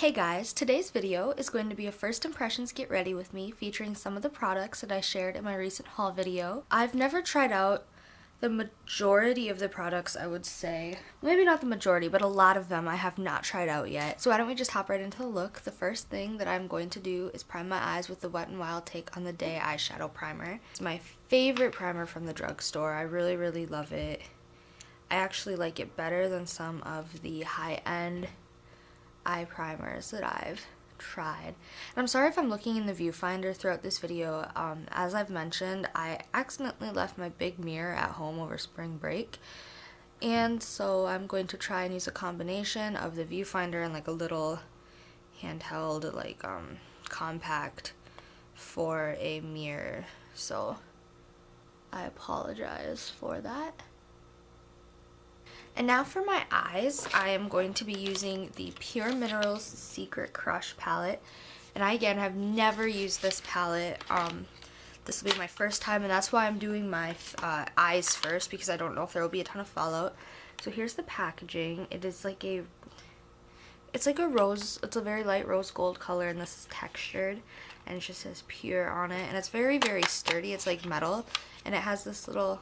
Hey guys, today's video is going to be a first impressions get ready with me featuring some of the products that I shared in my recent haul video. I've never tried out the majority of the products, I would say. Maybe not the majority, but a lot of them I have not tried out yet. So why don't we just hop right into the look. The first thing that I'm going to do is prime my eyes with the Wet n Wild Take on the Day eyeshadow primer. It's my favorite primer from the drugstore. I really love it. I actually like it better than some of the high-end eye primers that I've tried. And I'm sorry if I'm looking in the viewfinder throughout this video. As I've mentioned, I accidentally left my big mirror at home over spring break, and so I'm going to try and use a combination of the viewfinder and like a little handheld like compact for a mirror, so I apologize for that. And now for my eyes, I am going to be using the Pure Minerals Secret Crush palette. And I, again, have never used this palette. This will be my first time, and that's why I'm doing my eyes first, because I don't know if there will be a ton of fallout. So here's the packaging. It is like it's like a rose, it's a very light rose gold color, and this is textured. And it just says Pure on it. And it's very sturdy. It's like metal. And it has this little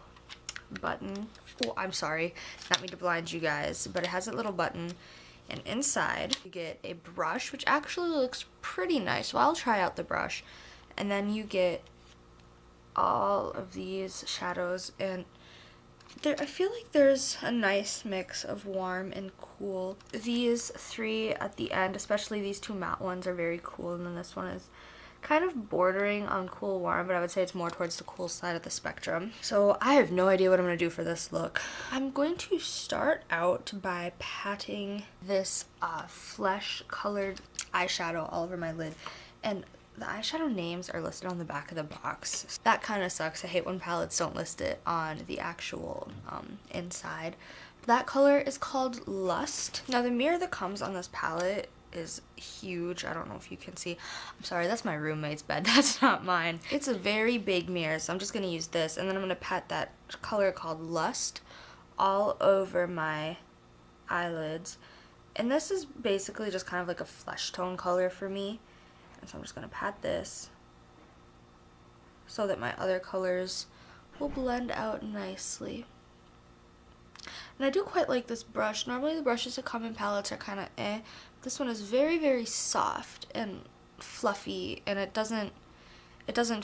button. Oh, I'm sorry, not mean to blind you guys, but it has a little button, and inside you get a brush, which actually looks pretty nice, so I'll try out the brush. And then you get all of these shadows, and I feel like there's a nice mix of warm and cool. These three at the end, especially these two matte ones, are very cool, and then this one is kind of bordering on cool warm, but I would say it's more towards the cool side of the spectrum. So I have no idea what I'm going to do for this look. I'm going to start out by patting this flesh colored eyeshadow all over my lid, and the eyeshadow names are listed on the back of the box. That kind of sucks. I hate when palettes don't list it on the actual inside. That color is called Lust. Now the mirror that comes on this palette is huge. I don't know if you can see. I'm sorry, that's my roommate's bed. That's not mine. It's a very big mirror, so I'm just going to use this, and then I'm going to pat that color called Lust all over my eyelids. And this is basically just kind of like a flesh tone color for me. And so I'm just going to pat this so that my other colors will blend out nicely. And I do quite like this brush. Normally the brushes that come in palettes are kind of eh. This one is very soft and fluffy, and it doesn't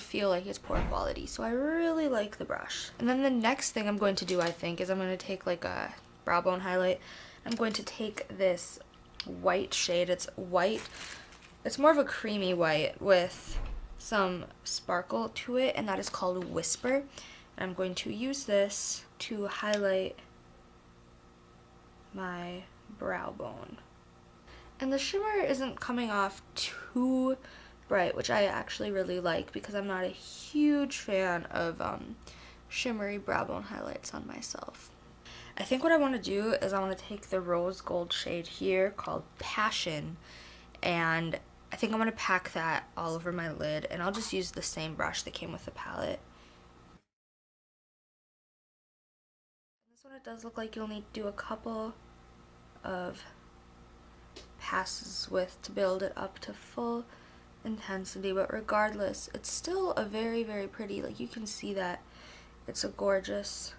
feel like it's poor quality. So I really like the brush. And then the next thing I'm going to do, I think, is I'm going to take like a brow bone highlight. I'm going to take this white shade. It's white. It's more of a creamy white with some sparkle to it, and that is called Whisper. And I'm going to use this to highlight my brow bone. And the shimmer isn't coming off too bright, which I actually really like because I'm not a huge fan of shimmery brow bone highlights on myself. I think what I want to do is I want to take the rose gold shade here called Passion, and I think I'm going to pack that all over my lid, and I'll just use the same brush that came with the palette. This one, it does look like you'll need to do a couple of passes with to build it up to full intensity, but regardless, it's still a very pretty, like you can see that it's a gorgeous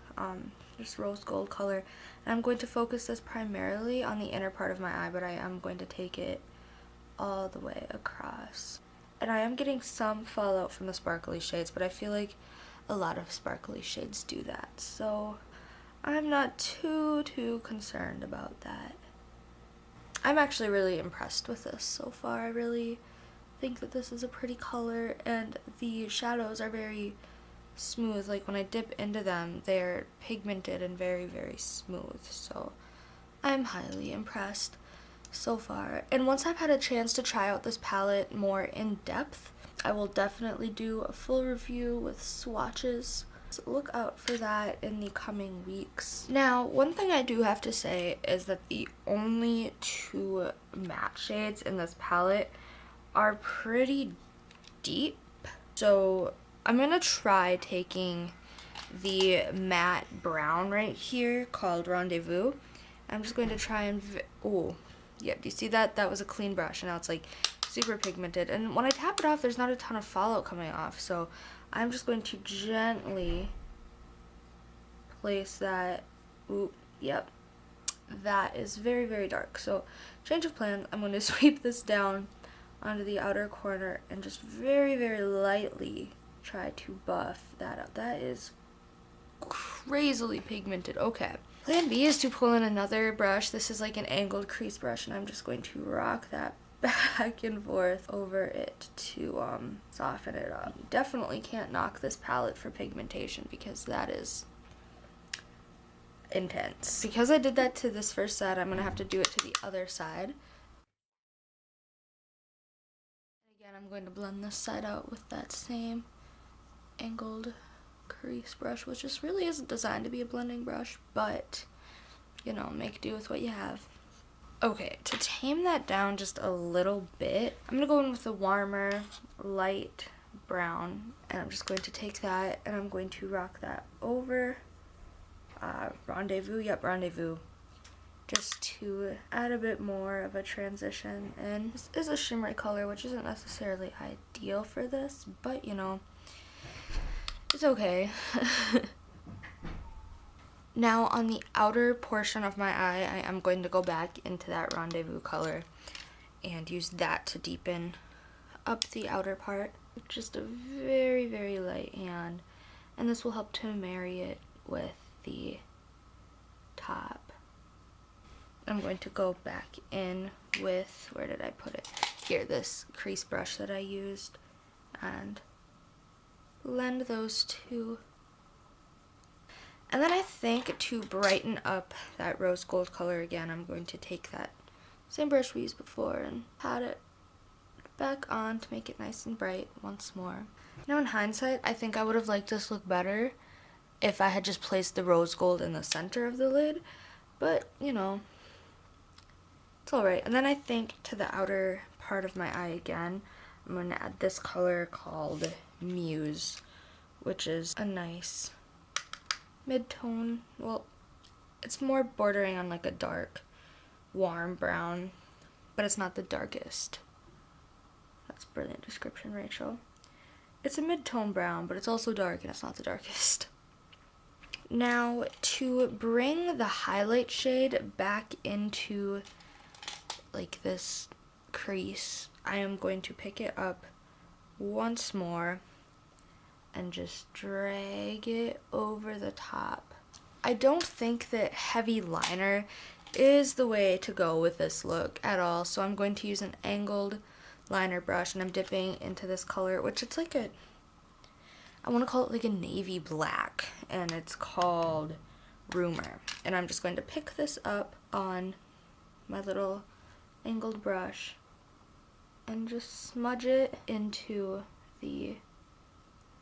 just rose gold color. And I'm going to focus this primarily on the inner part of my eye, but I am going to take it all the way across. And I am getting some fallout from the sparkly shades, but I feel like a lot of sparkly shades do that, so I'm not too concerned about that. I'm actually really impressed with this so far. I really think that this is a pretty color, and the shadows are very smooth. Like when I dip into them, they're pigmented and very smooth, so I'm highly impressed so far. And once I've had a chance to try out this palette more in depth, I will definitely do a full review with swatches. So look out for that in the coming weeks. Now, one thing I do have to say is that the only two matte shades in this palette are pretty deep. So I'm gonna try taking the matte brown right here called Rendezvous. I'm just going to try and, oh, Yep, do you see that? That was a clean brush, and now it's like super pigmented. And when I tap it off, there's not a ton of fallout coming off, so I'm just going to gently place that. Ooh, yep. That is very, very dark. So, change of plan. I'm going to sweep this down onto the outer corner and just very, very lightly try to buff that out. That is crazily pigmented. Okay. Plan B is to pull in another brush. This is like an angled crease brush, and I'm just going to rock that back and forth over it to soften it up. Definitely can't knock this palette for pigmentation because that is intense. Because I did that to this first side, I'm going to have to do it to the other side. Again, I'm going to blend this side out with that same angled crease brush, which just really isn't designed to be a blending brush, but, you know, make do with what you have. Okay, to tame that down just a little bit, I'm going to go in with a warmer, light brown, and I'm just going to take that and I'm going to rock that over Rendezvous, yep, Rendezvous, just to add a bit more of a transition. And this is a shimmery color, which isn't necessarily ideal for this, but, you know, it's okay. Now on the outer portion of my eye, I am going to go back into that Rendezvous color and use that to deepen up the outer part with just a very, very light hand. And this will help to marry it with the top. I'm going to go back in with, where did I put it? Here, this crease brush that I used, and blend those two. And then I think to brighten up that rose gold color again, I'm going to take that same brush we used before and pat it back on to make it nice and bright once more. Now in hindsight, I think I would have liked this look better if I had just placed the rose gold in the center of the lid, but, you know, it's alright. And then I think to the outer part of my eye again, I'm going to add this color called Muse, which is a nice mid-tone. Well, it's more bordering on like a dark, warm brown, but it's not the darkest. That's brilliant description, Rachel. It's a mid-tone brown, but it's also dark and it's not the darkest. Now, to bring the highlight shade back into like this crease, I am going to pick it up once more and just drag it over the top. I don't think that heavy liner is the way to go with this look at all, so I'm going to use an angled liner brush, and I'm dipping into this color, which it's like a, I want to call it like a navy black, and it's called Rumor. And I'm just going to pick this up on my little angled brush and just smudge it into the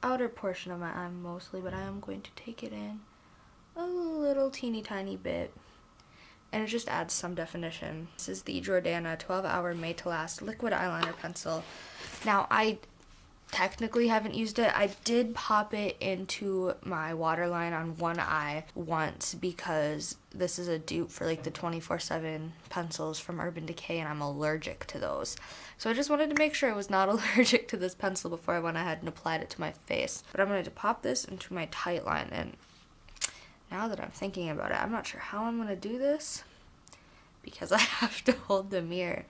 outer portion of my eye mostly, but I am going to take it in a little teeny tiny bit, and it just adds some definition. This is the Jordana 12-hour Made to Last liquid eyeliner pencil. Now, I technically haven't used it. I did pop it into my waterline on one eye once because this is a dupe for like the 24/7 pencils from Urban Decay, and I'm allergic to those. So I just wanted to make sure I was not allergic to this pencil before I went ahead and applied it to my face. But I'm going to pop this into my tight line, and now that I'm thinking about it, I'm not sure how I'm going to do this because I have to hold the mirror.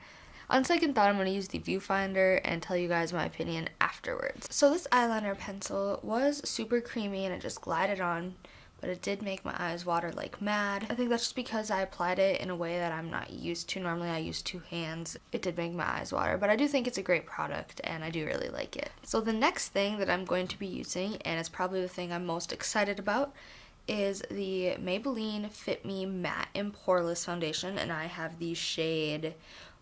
On second thought, I'm going to use the viewfinder and tell you guys my opinion afterwards. So this eyeliner pencil was super creamy and it just glided on, but it did make my eyes water like mad. I think that's just because I applied it in a way that I'm not used to. Normally I use two hands. It did make my eyes water, but I do think it's a great product and I do really like it. So the next thing that I'm going to be using, and it's probably the thing I'm most excited about, is the Maybelline Fit Me Matte and Poreless Foundation, and I have the shade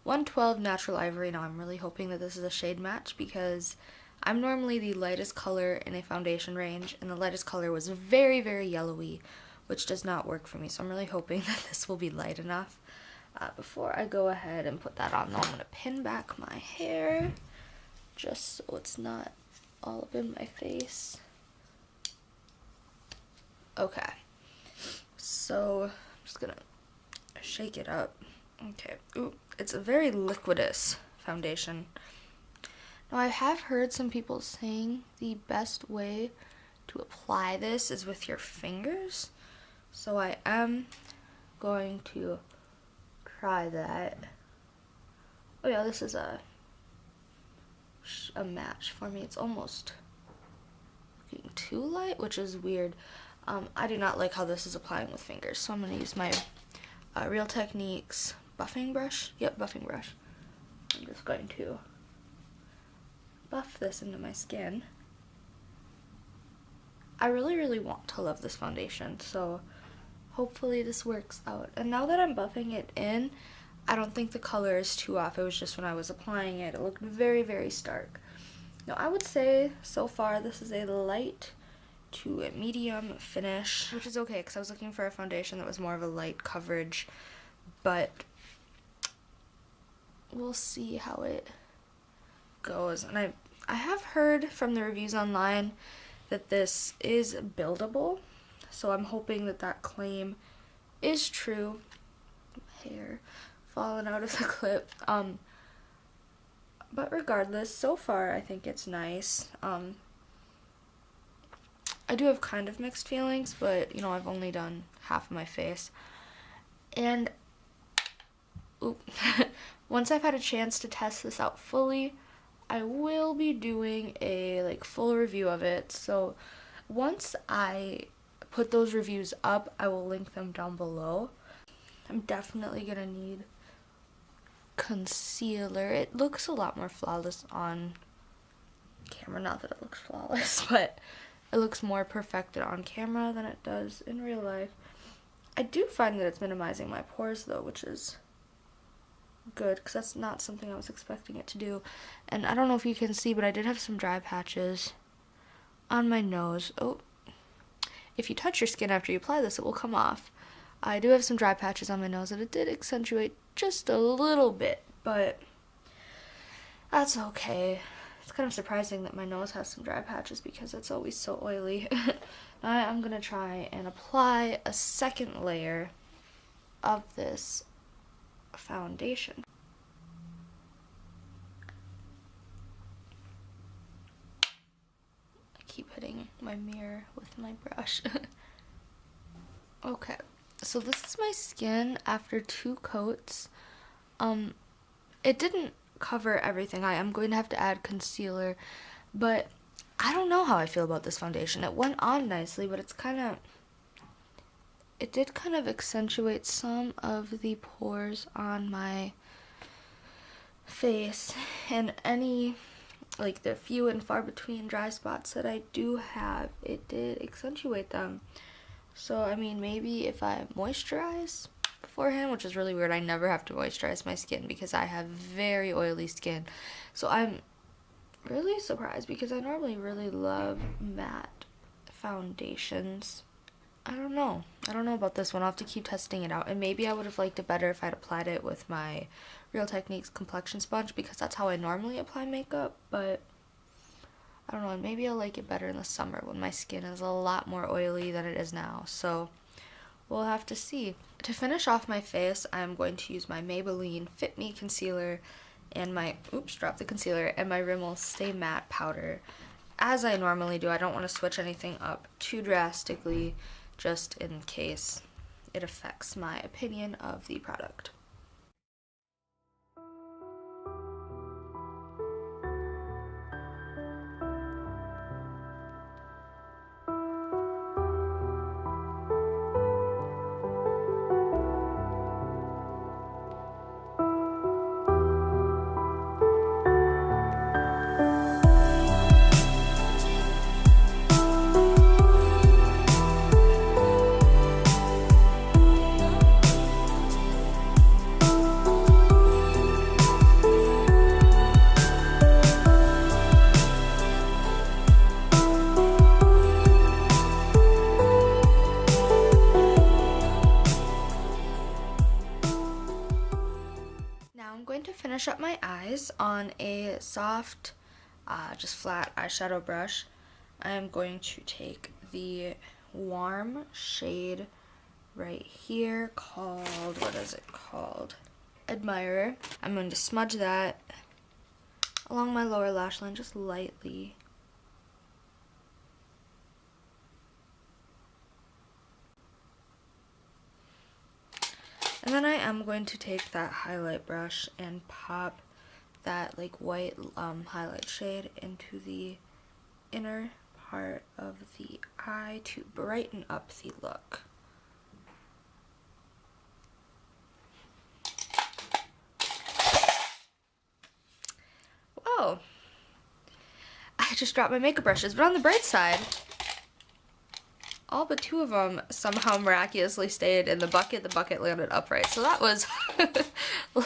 112 Natural Ivory. Now I'm really hoping that this is a shade match because I'm normally the lightest color in a foundation range, and the lightest color was very, very yellowy, which does not work for me, so I'm really hoping that this will be light enough. Before I go ahead and put that on, though, I'm going to pin back my hair just so it's not all up in my face. Okay, so I'm just going to shake it up Okay, ooh, it's a very liquidous foundation. Now, I have heard some people saying the best way to apply this is with your fingers. So I am going to try that. Oh yeah, this is a match for me. It's almost looking too light, which is weird. I do not like how this is applying with fingers, so I'm going to use my Real Techniques buffing brush. Yep, buffing brush. I'm just going to buff this into my skin. I really want to love this foundation, so hopefully this works out. And now that I'm buffing it in, I don't think the color is too off. It was just when I was applying it, it looked very stark. Now I would say so far this is a light to a medium finish, which is okay because I was looking for a foundation that was more of a light coverage, but we'll see how it goes. And I have heard from the reviews online that this is buildable, so I'm hoping that that claim is true. Hair falling out of the clip. But regardless, so far I think it's nice. I do have kind of mixed feelings, but you know, I've only done half of my face. And once I've had a chance to test this out fully, I will be doing a full review of it. So once I put those reviews up, I will link them down below. I'm definitely gonna need concealer. It looks a lot more flawless on camera. Not that it looks flawless, but it looks more perfected on camera than it does in real life. I do find that it's minimizing my pores though, which is good because that's not something I was expecting it to do. And I don't know if you can see, but I did have some dry patches on my nose. Oh, if you touch your skin after you apply this, it will come off. I do have some dry patches on my nose and it did accentuate just a little bit, but that's okay. It's kind of surprising that my nose has some dry patches because it's always so oily. Now I'm going to try and apply a second layer of this foundation. I keep hitting my mirror with my brush. Okay, so this is my skin after 2 coats. It didn't cover everything. I am going to have to add concealer, but I don't know how I feel about this foundation. It went on nicely, but it did kind of accentuate some of the pores on my face, and any the few and far between dry spots that I do have, it did accentuate them. So I mean, maybe if I moisturize beforehand, which is really weird. I never have to moisturize my skin because I have very oily skin. So I'm really surprised because I normally really love matte foundations. I don't know about this one. I'll have to keep testing it out. And maybe I would have liked it better if I'd applied it with my Real Techniques complexion sponge because that's how I normally apply makeup. But I don't know, and maybe I'll like it better in the summer when my skin is a lot more oily than it is now. So we'll have to see. To finish off my face, I'm going to use my Maybelline Fit Me concealer and my, dropped the concealer, and my Rimmel Stay Matte powder. As I normally do, I don't want to switch anything up too drastically, just in case it affects my opinion of the product. Finish up my eyes on a soft, just flat eyeshadow brush. I am going to take the warm shade right here called, what is it called? admirer. I'm going to smudge that along my lower lash line just lightly. And then I am going to take that highlight brush and pop that like white highlight shade into the inner part of the eye to brighten up the look. Whoa! I just dropped my makeup brushes, but on the bright side, all but 2 of them somehow miraculously stayed in the bucket. The bucket landed upright, so that was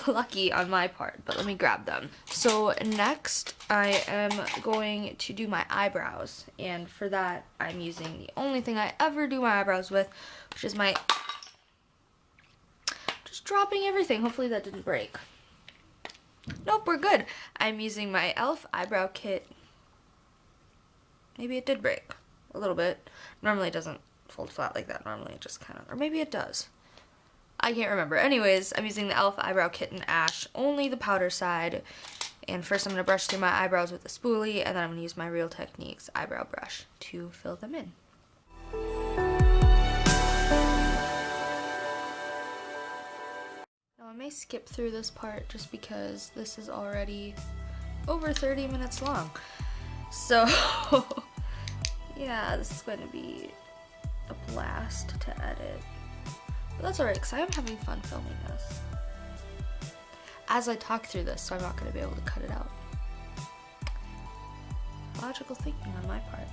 lucky on my part, but let me grab them. So next I am going to do my eyebrows, and for that I'm using the only thing I ever do my eyebrows with, which is my, just dropping everything. Hopefully that didn't break. Nope, we're good. I'm using my e.l.f. eyebrow kit. Maybe it did break a little bit. Normally it doesn't fold flat like that. Normally it just kind of, or maybe it does. I can't remember. Anyways, I'm using the e.l.f. eyebrow kit in Ash, only the powder side. And first I'm going to brush through my eyebrows with a spoolie, and then I'm going to use my Real Techniques eyebrow brush to fill them in. Now I may skip through this part just because this is already over 30 minutes long. So yeah, this is going to be a blast to edit. But that's alright, because I am having fun filming this as I talk through this, so I'm not going to be able to cut it out. Logical thinking on my part.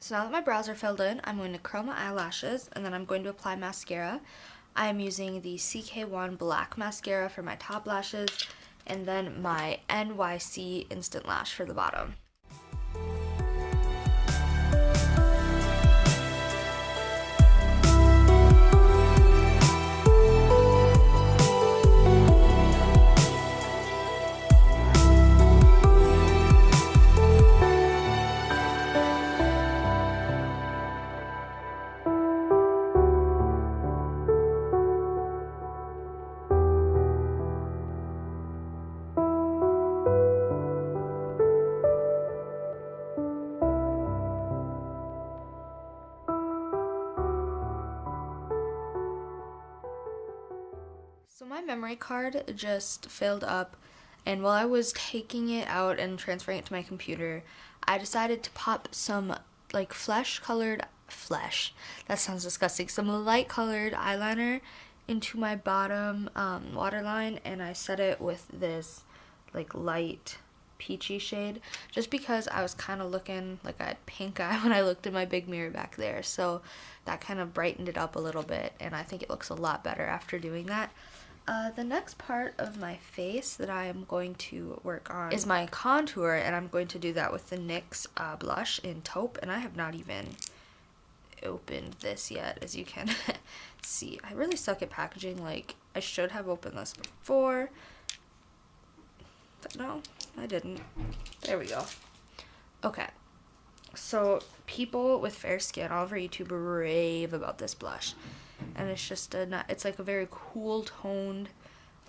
So now that my brows are filled in, I'm going to curl my eyelashes, and then I'm going to apply mascara. I'm using the CK1 Black Mascara for my top lashes, and then my NYC Instant Lash for the bottom. So my memory card just filled up, and while I was taking it out and transferring it to my computer, I decided to pop some like that sounds disgusting, some light colored eyeliner into my bottom waterline, and I set it with this like light peachy shade just because I was kind of looking like I had pink eye when I looked in my big mirror back there, so that kind of brightened it up a little bit, and I think it looks a lot better after doing that. The next part of my face that I am going to work on is my contour, and I'm going to do that with the NYX blush in Taupe, and I have not even opened this yet, as you can see. I really suck at packaging. Like, I should have opened this before, but no, I didn't. There we go. Okay, so people with fair skin all over YouTube rave about this blush. And it's just it's like a very cool toned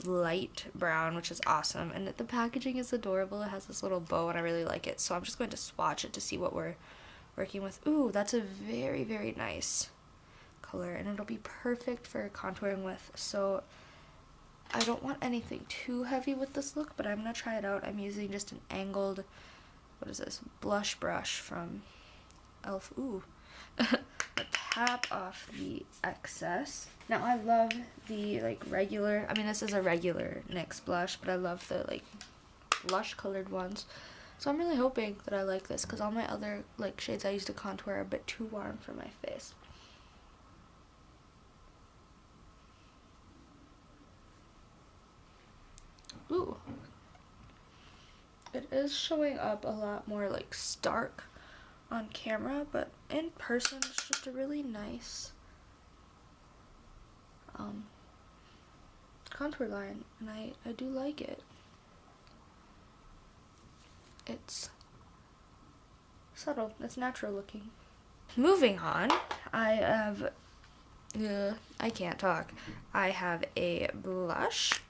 light brown, which is awesome, and the packaging is adorable. It has this little bow and I really like it, so I'm just going to swatch it to see what we're working with. Ooh, that's a very, very nice color, and it'll be perfect for contouring with. So I don't want anything too heavy with this look, but I'm gonna try it out. I'm using just an angled, what is this, blush brush from e.l.f. Ooh. Tap off the excess. Now I love the like regular, I mean this is a regular NYX blush, but I love the like blush colored ones. So I'm really hoping that I like this, because all my other like shades I use to contour are a bit too warm for my face. Ooh. It is showing up a lot more like stark on camera, but in person it's just a really nice contour line, and I do like it. It's subtle, it's natural looking. Moving on, I have, I can't talk. I have a blush,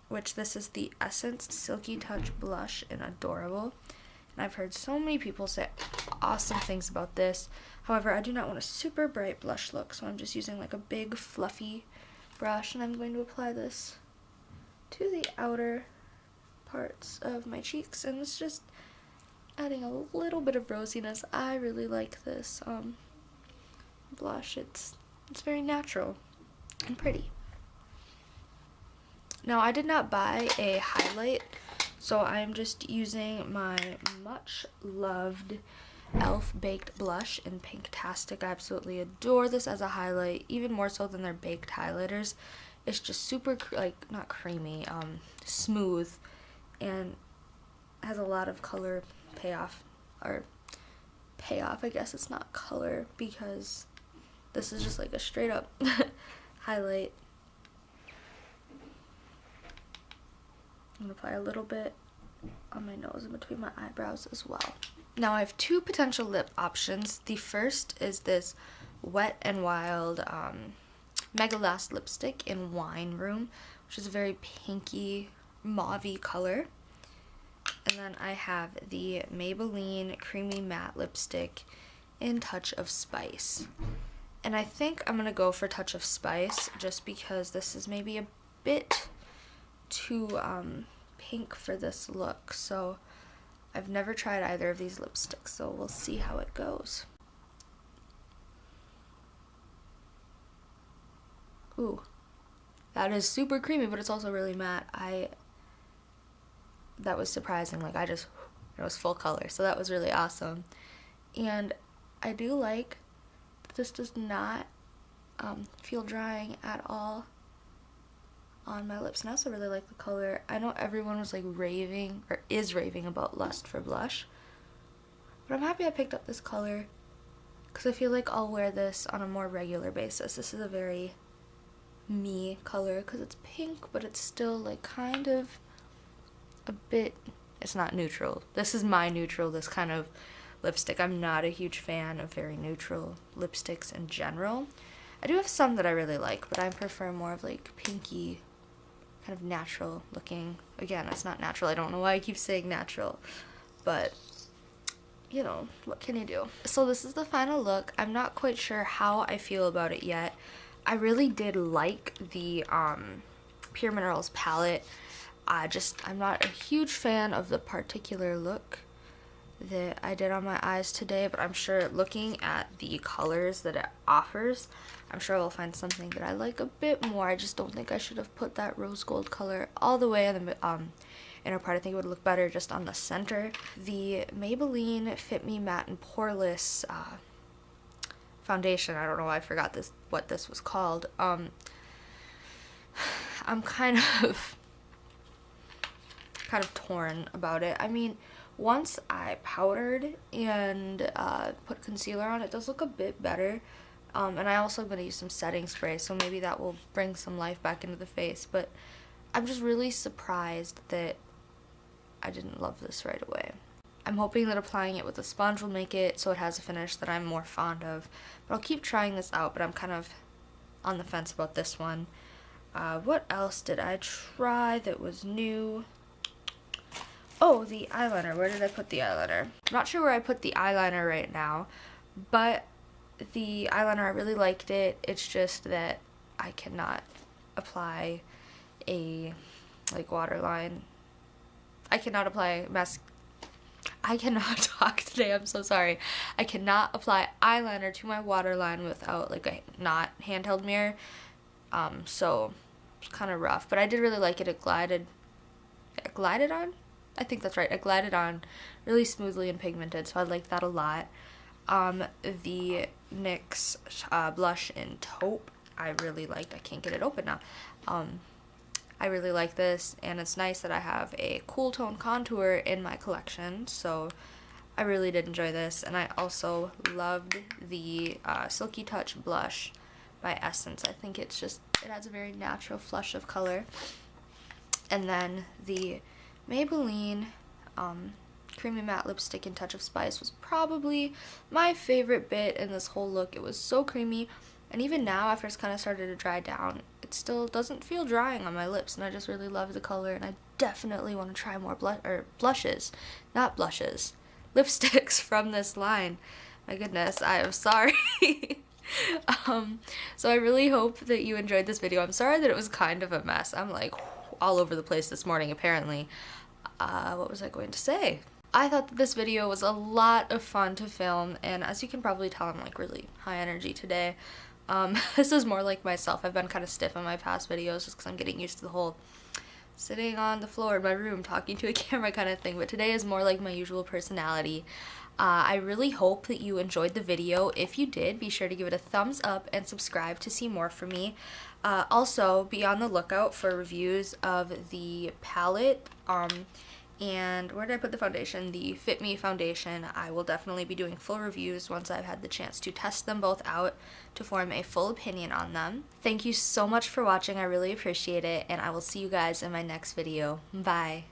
which this is the Essence Silky Touch Blush in Adorable. And I've heard so many people say awesome things about this. However, I do not want a super bright blush look, so I'm just using like a big fluffy brush, and I'm going to apply this to the outer parts of my cheeks, and it's just adding a little bit of rosiness. I really like this blush. It's very natural and pretty. Now, I did not buy a highlight, so I'm just using my much loved e.l.f. Baked Blush in Pinktastic. I absolutely adore this as a highlight, even more so than their baked highlighters. It's just super, like, not creamy, smooth, and has a lot of color payoff, I guess it's not color, because this is just like a straight up highlight. I'm gonna apply a little bit on my nose and between my eyebrows as well. Now I have two potential lip options. The first is this Wet n Wild Mega Last lipstick in Wine Room, which is a very pinky, mauve-y color. And then I have the Maybelline Creamy Matte Lipstick in Touch of Spice. And I think I'm gonna go for Touch of Spice just because this is maybe a bit too pink for this look. So I've never tried either of these lipsticks, so we'll see how it goes. Ooh, that is super creamy, but it's also really matte. That was surprising. Like, it was full color, so that was really awesome. And I do like that this does not feel drying at all on my lips, and I also really like the color. I know everyone was like raving, or is raving, about Lust for blush, but I'm happy I picked up this color because I feel like I'll wear this on a more regular basis. This is a very me color because it's pink, but it's still like kind of a bit, it's not neutral. This is my neutral, this kind of lipstick. I'm not a huge fan of very neutral lipsticks in general. I do have some that I really like, but I prefer more of like pinky, kind of natural looking. Again, it's not natural. I don't know why I keep saying natural, but you know, what can you do? So this is the final look. I'm not quite sure how I feel about it yet. I really did like the Pure Minerals palette. I'm not a huge fan of the particular look that I did on my eyes today, but I'm sure looking at the colors that it offers, I'm sure I'll find something that I like a bit more. I just don't think I should have put that rose gold color all the way in the inner part. I think it would look better just on the center. The Maybelline Fit Me Matte and Poreless foundation, I don't know why I forgot what this was called. I'm kind of torn about it. I mean, once I powdered and put concealer on, it does look a bit better. And I also am going to use some setting spray, so maybe that will bring some life back into the face. But I'm just really surprised that I didn't love this right away. I'm hoping that applying it with a sponge will make it so it has a finish that I'm more fond of. But I'll keep trying this out, but I'm kind of on the fence about this one. What else did I try that was new? Oh, the eyeliner. Where did I put the eyeliner? I'm not sure where I put the eyeliner right now, but the eyeliner, I really liked it. It's just that I cannot apply a waterline. I cannot apply I cannot talk today, I'm so sorry. I cannot apply eyeliner to my waterline without like a not handheld mirror. So it's kind of rough, but I did really like it. It glided on? I think that's right. It glided on really smoothly and pigmented, so I like that a lot. The NYX blush in Taupe, I really liked. I can't get it open now. I really like this, and it's nice that I have a cool tone contour in my collection, so I really did enjoy this. And I also loved the Silky Touch blush by Essence. I think it's just It adds a very natural flush of color. And then the Maybelline Creamy Matte Lipstick in Touch of Spice was probably my favorite bit in this whole look. It was so creamy, and even now after it's kind of started to dry down, it still doesn't feel drying on my lips, and I just really love the color, and I definitely want to try more blushes, not blushes, lipsticks from this line. My goodness, I am sorry. So I really hope that you enjoyed this video. I'm sorry that it was kind of a mess. I'm like all over the place this morning apparently. What was I going to say? I thought that this video was a lot of fun to film, and as you can probably tell, I'm like really high energy today. This is more like myself. I've been kind of stiff in my past videos just because I'm getting used to the whole sitting on the floor in my room talking to a camera kind of thing, but today is more like my usual personality. I really hope that you enjoyed the video. If you did, be sure to give it a thumbs up and subscribe to see more from me. Also, be on the lookout for reviews of the palette, and where did I put the foundation? The Fit Me foundation. I will definitely be doing full reviews once I've had the chance to test them both out to form a full opinion on them. Thank you so much for watching. I really appreciate it, and I will see you guys in my next video. Bye!